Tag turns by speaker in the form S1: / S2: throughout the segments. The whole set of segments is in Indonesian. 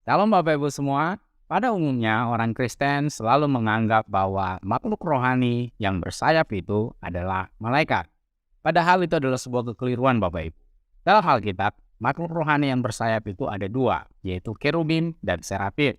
S1: Shalom Bapak Ibu semua. Pada umumnya orang Kristen selalu menganggap bahwa makhluk rohani yang bersayap itu adalah malaikat. Padahal itu adalah sebuah kekeliruan Bapak Ibu. Dalam Alkitab, makhluk rohani yang bersayap itu ada dua, yaitu kerubim dan serafim.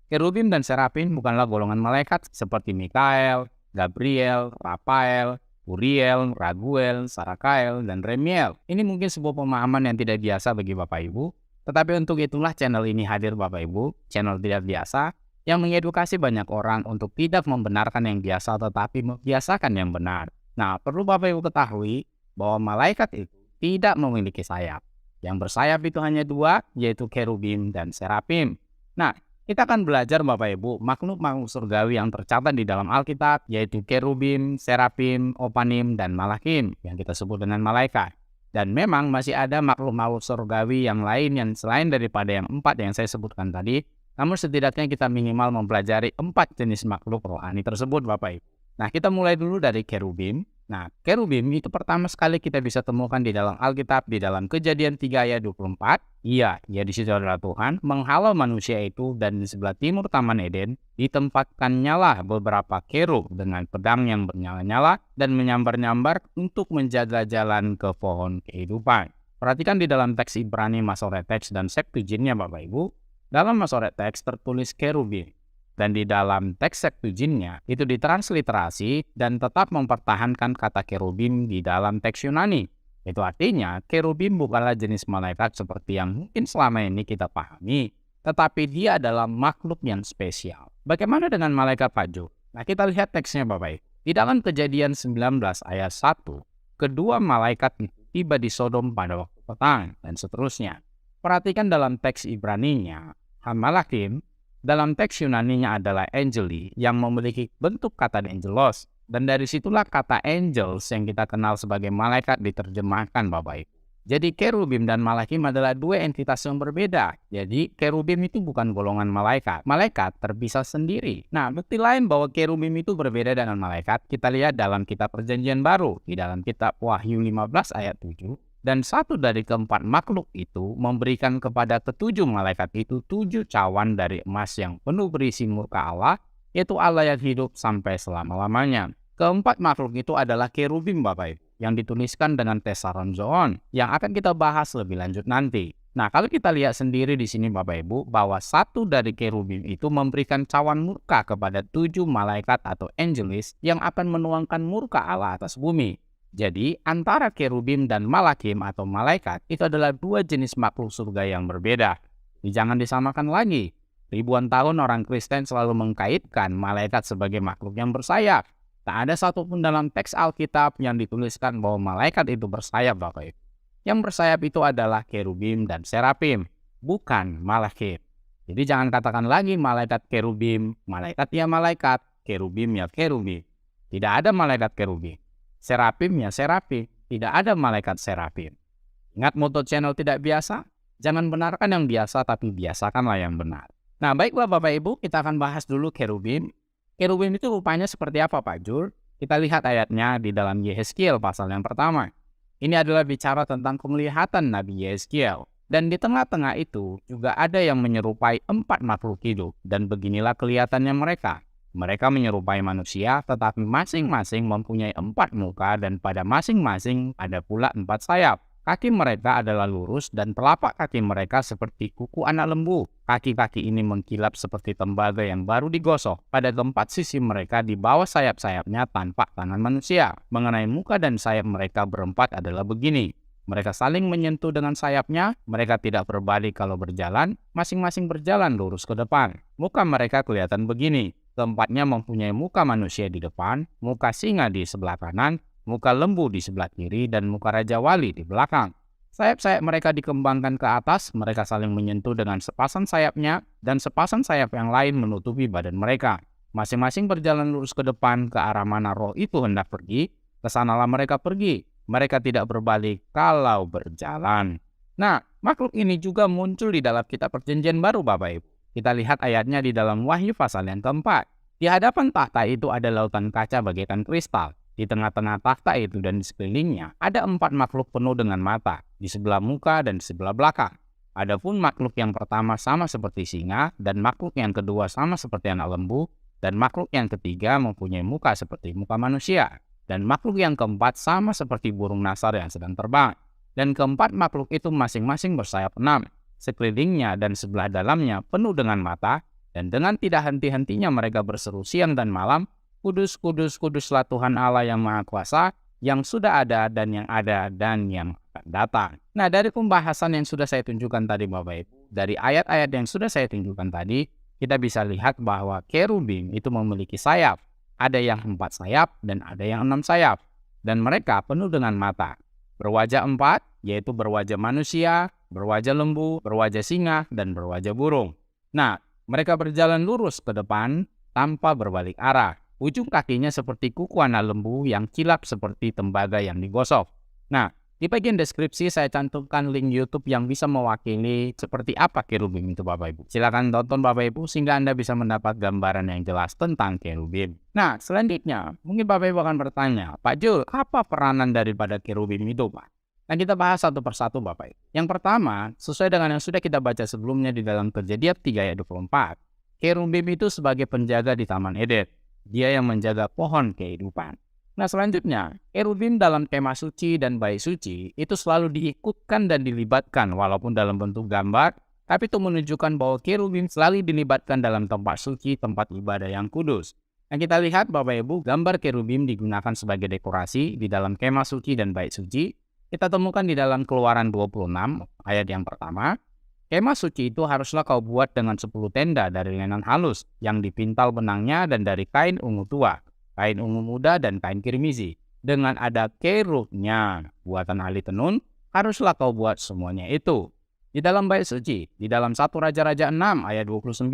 S1: Kerubim dan serafim bukanlah golongan malaikat seperti Mikael, Gabriel, Rafael, Uriel, Raguel, Sarakael, dan Remiel. Ini mungkin sebuah pemahaman yang tidak biasa bagi Bapak Ibu. Tetapi untuk itulah channel ini hadir Bapak Ibu, channel tidak biasa yang mengedukasi banyak orang untuk tidak membenarkan yang biasa tetapi membiasakan yang benar. Nah, perlu Bapak Ibu ketahui bahwa malaikat itu tidak memiliki sayap. Yang bersayap itu hanya dua, yaitu kerubim dan serafim. Nah, kita akan belajar Bapak Ibu makhluk-makhluk surgawi yang tercatat di dalam Alkitab, yaitu kerubim, serafim, opanim, dan malakim yang kita sebut dengan malaikat. Dan memang masih ada makhluk-makhluk surgawi yang lain yang selain daripada yang 4 yang saya sebutkan tadi. Namun setidaknya kita minimal mempelajari 4 jenis makhluk rohani tersebut Bapak Ibu. Nah, kita mulai dulu dari kerubim. Nah, kerubim itu pertama sekali kita bisa temukan di dalam Alkitab di dalam Kejadian 3 ayat 24. Iya, di situ adalah Tuhan menghalau manusia itu, dan di sebelah timur Taman Eden ditempatkannya beberapa kerub dengan pedang yang bernyala-nyala dan menyambar-nyambar untuk menjaga jalan ke pohon kehidupan. Perhatikan di dalam teks Ibrani Masoret Teks dan Septuaginnya Bapak Ibu. Dalam Masoret Teks tertulis kerubim. Dan di dalam teks Septuaginnya itu ditransliterasi dan tetap mempertahankan kata kerubim di dalam teks Yunani. Itu artinya kerubim bukanlah jenis malaikat seperti yang mungkin selama ini kita pahami, tetapi dia adalah makhluk yang spesial. Bagaimana dengan malaikat Pajo? Nah, kita lihat teksnya Bapak Ibu. Di dalam Kejadian 19 ayat 1, kedua malaikat itu tiba di Sodom pada waktu petang dan seterusnya. Perhatikan dalam teks Ibraninya, Hamalakim. Dalam teks Yunaninya adalah angeli yang memiliki bentuk kata angelos. Dan dari situlah kata angels yang kita kenal sebagai malaikat diterjemahkan Bapak Ibu. Jadi kerubim dan malakim adalah dua entitas yang berbeda. Jadi kerubim itu bukan golongan malaikat. Malaikat terpisah sendiri. Nah, bukti lain bahwa kerubim itu berbeda dengan malaikat kita lihat dalam kitab Perjanjian Baru. Di dalam kitab Wahyu 15 ayat 7. Dan satu dari keempat makhluk itu memberikan kepada ketujuh malaikat itu 7 cawan dari emas yang penuh berisi murka Allah, yaitu Allah yang hidup sampai selama-lamanya. Keempat makhluk itu adalah kerubim Bapak Ibu, yang dituliskan dengan tesaron zoon, yang akan kita bahas lebih lanjut nanti. Nah, kalau kita lihat sendiri di sini Bapak Ibu, bahwa satu dari kerubim itu memberikan cawan murka kepada 7 malaikat atau angelis yang akan menuangkan murka Allah atas bumi. Jadi, antara kerubim dan malakim atau malaikat itu adalah dua jenis makhluk surga yang berbeda. Jangan disamakan lagi. Ribuan tahun orang Kristen selalu mengkaitkan malaikat sebagai makhluk yang bersayap. Tak ada satupun dalam teks Alkitab yang dituliskan bahwa malaikat itu bersayap Bapak Ibu. Yang bersayap itu adalah kerubim dan serafim, bukan malakim. Jadi jangan katakan lagi malaikat kerubim, malaikat ya malaikat, kerubim ya kerubim. Tidak ada malaikat kerubim. Serafim ya serafim, tidak ada malaikat serafim. Ingat moto channel tidak biasa? Jangan benarkan yang biasa, tapi biasakanlah yang benar. Nah, baiklah Bapak Ibu, kita akan bahas dulu kerubim. Kerubim itu rupanya seperti apa Pak Jur? Kita lihat ayatnya di dalam Yehezkiel pasal yang pertama. Ini adalah bicara tentang penglihatan Nabi Yehezkiel. Dan di tengah-tengah itu juga ada yang menyerupai 4 makhluk hidup. Dan beginilah kelihatannya mereka. Mereka menyerupai manusia, tetapi masing-masing mempunyai 4 muka dan pada masing-masing ada pula 4 sayap. Kaki mereka adalah lurus dan telapak kaki mereka seperti kuku anak lembu. Kaki-kaki ini mengkilap seperti tembaga yang baru digosok. Pada tempat sisi mereka di bawah sayap-sayapnya tampak tangan manusia. Mengenai muka dan sayap mereka berempat adalah begini. Mereka saling menyentuh dengan sayapnya, mereka tidak berbalik kalau berjalan, masing-masing berjalan lurus ke depan. Muka mereka kelihatan begini. Keempatnya mempunyai muka manusia di depan, muka singa di sebelah kanan, muka lembu di sebelah kiri, dan muka Raja Wali di belakang. Sayap-sayap mereka dikembangkan ke atas, mereka saling menyentuh dengan sepasang sayapnya, dan sepasang sayap yang lain menutupi badan mereka. Masing-masing berjalan lurus ke depan ke arah mana roh itu hendak pergi, kesanalah mereka pergi. Mereka tidak berbalik kalau berjalan. Nah, makhluk ini juga muncul di dalam kitab Perjanjian Baru Bapak Ibu. Kita lihat ayatnya di dalam Wahyu pasal yang keempat. Di hadapan takhta itu ada lautan kaca bagaikan kristal. Di tengah-tengah takhta itu dan di sekelilingnya ada 4 makhluk penuh dengan mata, di sebelah muka dan di sebelah belakang. Adapun makhluk yang pertama sama seperti singa, dan makhluk yang kedua sama seperti anak lembu, dan makhluk yang ketiga mempunyai muka seperti muka manusia, dan makhluk yang keempat sama seperti burung nasar yang sedang terbang. Dan keempat makhluk itu masing-masing bersayap 6, sekelilingnya dan sebelah dalamnya penuh dengan mata, dan dengan tidak henti-hentinya mereka berseru siang dan malam, Kudus, kudus, kuduslah Tuhan Allah yang Maha Kuasa, yang sudah ada dan yang ada dan yang akan datang. Nah, dari pembahasan yang sudah saya tunjukkan tadi Bapak Ibu, dari ayat-ayat yang sudah saya tunjukkan tadi, kita bisa lihat bahwa kerubim itu memiliki sayap. Ada yang 4 sayap dan ada yang 6 sayap. Dan mereka penuh dengan mata. Berwajah 4, yaitu berwajah manusia, berwajah lembu, berwajah singa, dan berwajah burung. Nah, mereka berjalan lurus ke depan tanpa berbalik arah. Ujung kakinya seperti kuku anak lembu yang kilap seperti tembaga yang digosok. Nah, di bagian deskripsi saya cantumkan link YouTube yang bisa mewakili seperti apa kerubim itu Bapak Ibu. Silakan tonton Bapak Ibu sehingga Anda bisa mendapat gambaran yang jelas tentang kerubim. Nah, selanjutnya mungkin Bapak Ibu akan bertanya, Pak Jul, apa peranan daripada kerubim itu Pak? Nah, kita bahas satu persatu Bapak Ibu. Yang pertama, sesuai dengan yang sudah kita baca sebelumnya di dalam Kejadian 3 ayat 24, kerubim itu sebagai penjaga di Taman Eden. Dia yang menjaga pohon kehidupan. Nah, selanjutnya, kerubim dalam kemah suci dan bait suci itu selalu diikutkan dan dilibatkan walaupun dalam bentuk gambar, tapi itu menunjukkan bahwa kerubim selalu dilibatkan dalam tempat suci, tempat ibadah yang kudus. Nah, kita lihat Bapak Ibu, gambar kerubim digunakan sebagai dekorasi di dalam kemah suci dan bait suci. Kita temukan di dalam Keluaran 26 ayat yang pertama. Kemah suci itu haruslah kau buat dengan 10 tenda dari lenan halus yang dipintal benangnya dan dari kain ungu tua, kain ungu muda dan kain kirmizi. Dengan ada kerubnya, buatan ahli tenun, haruslah kau buat semuanya itu. Di dalam bait suci, di dalam 1 Raja-Raja 6 ayat 29,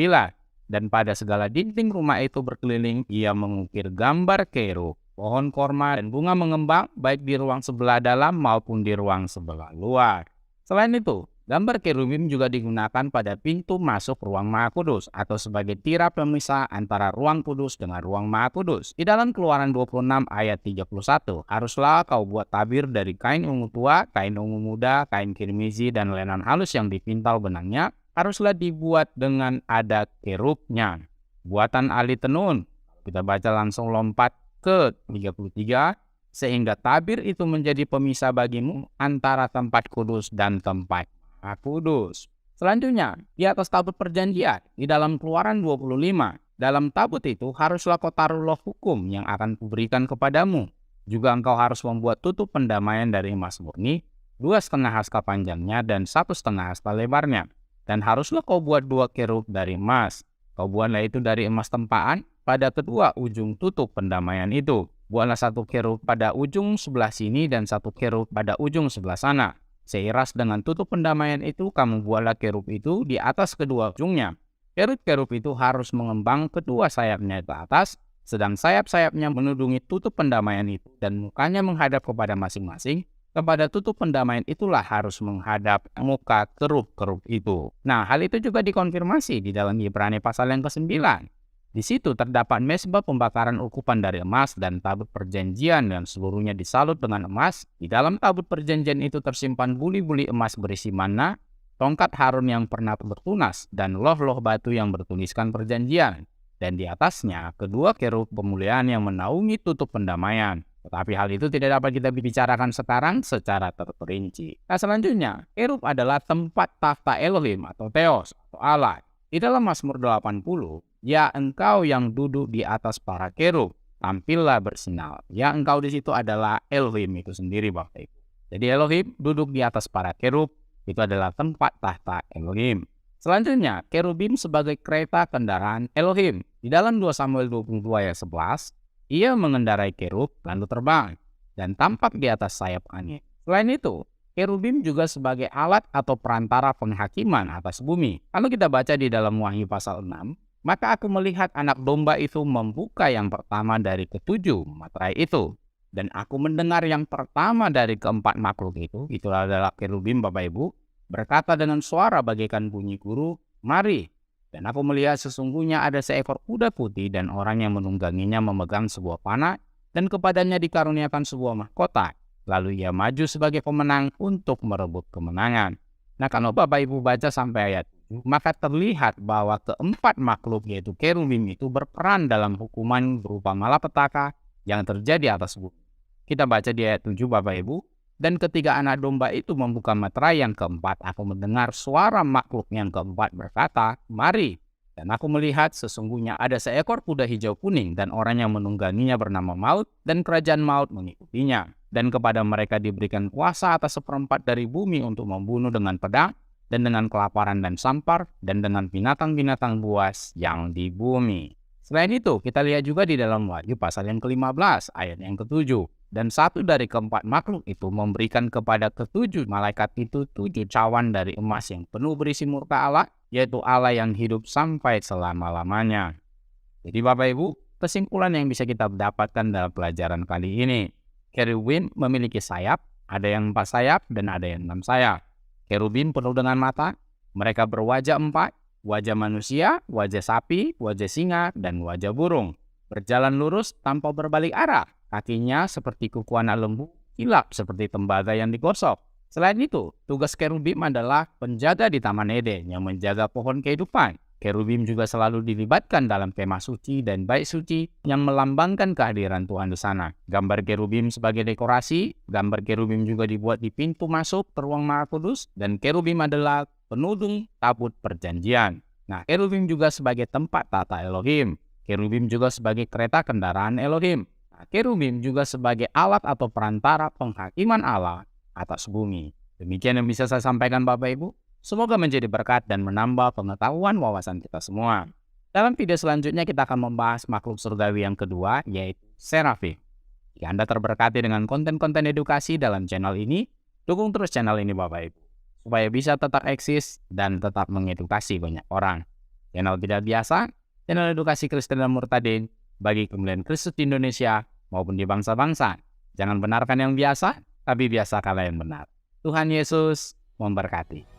S1: dan pada segala dinding rumah itu berkeliling, ia mengukir gambar kerub, pohon korma dan bunga mengembang baik di ruang sebelah dalam maupun di ruang sebelah luar. Selain itu, gambar kerubim juga digunakan pada pintu masuk ruang Maha Kudus atau sebagai tirai pemisah antara ruang kudus dengan ruang Maha Kudus. Di dalam Keluaran 26 ayat 31, haruslah kau buat tabir dari kain ungu tua, kain ungu muda, kain kirmizi, dan lenan halus yang dipintal benangnya, haruslah dibuat dengan ada kerubnya. Buatan ahli tenun. Kita baca langsung lompat ke 33. Sehingga tabir itu menjadi pemisah bagimu antara tempat kudus dan tempat kudus. Selanjutnya, di atas tabut perjanjian, di dalam Keluaran 25, dalam tabut itu haruslah kau taruhlah hukum yang akan kuberikan kepadamu. Juga engkau harus membuat tutup pendamaian dari emas murni, 2,5 hasta panjangnya dan 1,5 hasta lebarnya. Dan haruslah kau buat 2 kerub dari emas. Kau buatlah itu dari emas tempaan pada kedua ujung tutup pendamaian itu. Buatlah 1 kerub pada ujung sebelah sini dan 1 kerub pada ujung sebelah sana. Seiras dengan tutup pendamaian itu, kamu buatlah kerub itu di atas kedua ujungnya. Kerub-kerub itu harus mengembang kedua sayapnya ke atas, sedang sayap-sayapnya menudungi tutup pendamaian itu dan mukanya menghadap kepada masing-masing. Kepada tutup pendamaian itulah harus menghadap muka kerub-kerub itu. Nah, hal itu juga dikonfirmasi di dalam Ibrani pasal yang ke-9. Di situ terdapat mezbah pembakaran ukupan dari emas dan tabut perjanjian yang seluruhnya disalut dengan emas. Di dalam tabut perjanjian itu tersimpan buli-buli emas berisi mana, tongkat Harun yang pernah bertunas, dan loh-loh batu yang bertuliskan perjanjian. Dan di atasnya kedua kerub pemuliaan yang menaungi tutup pendamaian. Tetapi hal itu tidak dapat kita bicarakan sekarang secara terperinci. Nah, selanjutnya, kerub adalah tempat takhta Elohim atau Theos atau Allah. Di dalam Mazmur 80, ya engkau yang duduk di atas para kerub, tampillah bersinar. Ya engkau di situ adalah Elohim itu sendiri Bapak Ibu. Jadi Elohim duduk di atas para kerub, itu adalah tempat tahta Elohim. Selanjutnya, kerubim sebagai kereta kendaraan Elohim. Di dalam 2 Samuel 22 ayat 11, ia mengendarai kerub lalu terbang dan tampak di atas sayap angin. Selain itu, kerubim juga sebagai alat atau perantara penghakiman atas bumi. Kalau kita baca di dalam Wahyu pasal 6, maka aku melihat anak domba itu membuka yang pertama dari ke-7 materai itu. Dan aku mendengar yang pertama dari keempat makhluk itu adalah kerubim Bapak Ibu, berkata dengan suara bagaikan bunyi guru, mari. Dan aku melihat sesungguhnya ada seekor kuda putih dan orang yang menungganginya memegang sebuah panah dan kepadanya dikaruniakan sebuah mahkota. Lalu ia maju sebagai pemenang untuk merebut kemenangan. Nah, kalau Bapak Ibu baca sampai ayat 7, maka terlihat bahwa keempat makhluk yaitu kerubim itu berperan dalam hukuman berupa malapetaka yang terjadi atas bumi. Kita baca di ayat 7 Bapak Ibu, dan ketika anak domba itu membuka meterai yang keempat, aku mendengar suara makhluk yang keempat berkata, "Mari." Dan aku melihat sesungguhnya ada seekor kuda hijau kuning dan orang yang menungganginya bernama Maut, dan kerajaan Maut mengikutinya. Dan kepada mereka diberikan kuasa atas seperempat dari bumi untuk membunuh dengan pedang, dan dengan kelaparan dan sampar, dan dengan binatang-binatang buas yang di bumi. Selain itu, kita lihat juga di dalam Wahyu pasal yang ke-15, ayat yang ke-7. Dan satu dari keempat makhluk itu memberikan kepada ketujuh malaikat itu 7 cawan dari emas yang penuh berisi murka Allah, yaitu Allah yang hidup sampai selama-lamanya. Jadi Bapak Ibu, kesimpulan yang bisa kita dapatkan dalam pelajaran kali ini, kerubim memiliki sayap, ada yang 4 sayap dan ada yang 6 sayap. Kerubim penuh dengan mata, mereka berwajah 4, wajah manusia, wajah sapi, wajah singa, dan wajah burung. Berjalan lurus tanpa berbalik arah, kakinya seperti kuku anak lembu, kilap seperti tembaga yang digosok. Selain itu, tugas kerubim adalah penjaga di Taman Eden yang menjaga pohon kehidupan. Kerubim juga selalu dilibatkan dalam kemah suci dan bait suci yang melambangkan kehadiran Tuhan di sana. Gambar kerubim sebagai dekorasi, gambar kerubim juga dibuat di pintu masuk ke ruang Maha Kudus, dan kerubim adalah penudung tabut perjanjian. Nah, kerubim juga sebagai tempat tata Elohim. Kerubim juga sebagai kereta kendaraan Elohim. Nah, kerubim juga sebagai alat atau perantara penghakiman Allah atas bumi. Demikian yang bisa saya sampaikan Bapak Ibu. Semoga menjadi berkat dan menambah pengetahuan wawasan kita semua. Dalam video selanjutnya kita akan membahas makhluk surgawi yang kedua, yaitu serafim. Jika Anda terberkati dengan konten-konten edukasi dalam channel ini, dukung terus channel ini Bapak Ibu, supaya bisa tetap eksis dan tetap mengedukasi banyak orang. Channel tidak biasa, channel edukasi Kristen dan Murtadin bagi kemuliaan Kristus di Indonesia maupun di bangsa-bangsa. Jangan benarkan yang biasa, tapi biasakanlah yang benar. Tuhan Yesus memberkati.